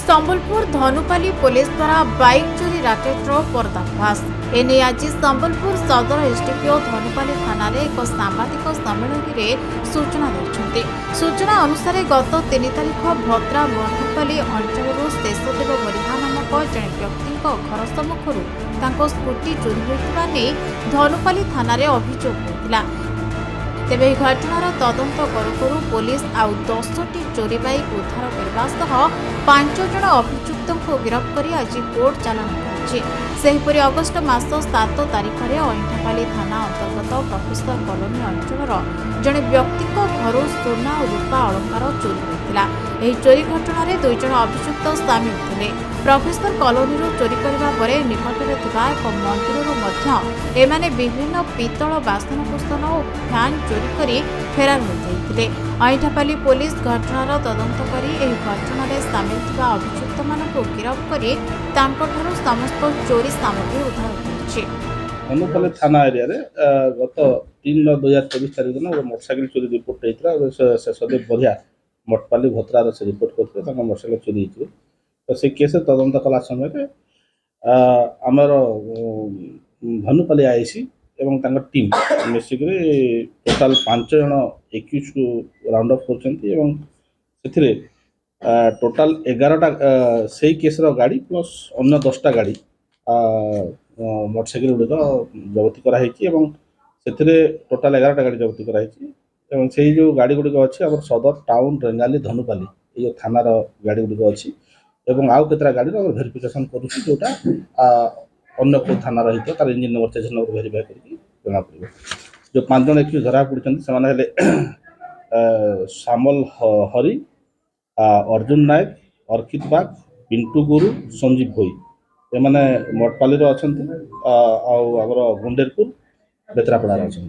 Sambalpur Dhanupali police द्वारा bike चोरी राकेटर पर्दाफाश एने आज संबलपुर सदर एसडीपीओ धनुपाली थाना एक सांबादिक सम्मेलन में सूचना देते। सूचना अनुसार गत 3 तारिख भद्रा धनुपाली अंचल शेषदेव बरिहा नामक जड़े व्यक्ति घर सम्मुखर स्कूटी चोरी होता नहीं धनुपाली थाना अभियोग होता। तेबे घटनार तदंत करू करू पुलिस आउ 10टी चोरी बाइक उद्धार करने 5 जन अभियुक्त को गिरफ्त कर आज कोर्ट चालान कर अगस्ट मास 7 तारिख में अइंठापाली थाना अंतर्गत प्रोफेसर कॉलोनी अंचल जड़े व्यक्ति घर सोना और रूपा अलंकार चोरी होता। चोरी घटन 2 जन अभियुक्त सामिल थे। प्रोफेसर कॉलोनी चोरी करने पर निकटରେ ଥିବା ଏକ ମନ୍ଦିରରୁ एमाने विभिन्न पितल बासनकुसन और फैन चोरी कर फेरार होते। अइंठापाली पुलिस घटनार तदंत कर घटन सामिल थिबा अभियुक्त मानक गिरफ्त कर समस्त चोरी सामग्री उद्धार कर धनुपाली थाना एरिया रे गत 3/2024 तारिख दिन मोटरसाइकिल चोरी रिपोर्ट होता। शेषदेव बरिहा मटपाली भत्रार से रिपोर्ट करते मोटरसाइकिल चोरी होती। तो से केस तदंत कला समय आमर धनुपाली आईसी एवं टीम मिसिक टोटाल 5 जन एक्यूज को राउंड अप कर टोटाल 11टा से केस गाड़ी प्लस अन्य 10टा गाड़ी मोटरसाइकिल गुड़िक जबती कराई टोटाल 11टा गाड़ी जबती कराई से जो गाड़ी गुड़िक अच्छी सदर टाउन रेंगाली धनुपाली ये थानार गाड़ी गुड़िक अच्छी आउ केतरा गाड़ी भेरिफिकेशन करुँच जोटा अन्य को थाना रही तार engine number chassis number verify करके जना पड़े। जो 5 जन एक्यूज धरा पड़ते श्यामल हरि अर्जुन नायक अर्कित बाग पिंटू गुरु संजीव भोई एमाने मटपाली आमर गुंडेरपुर बेतरापड़ा अच्छा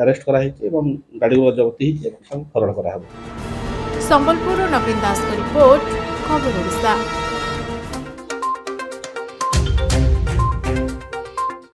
अरेस्ट कराई गाड़ी जबती सब फरवर्ड करा। संबलपुर नवीन दास रिपोर्ट खबर ओडिशा।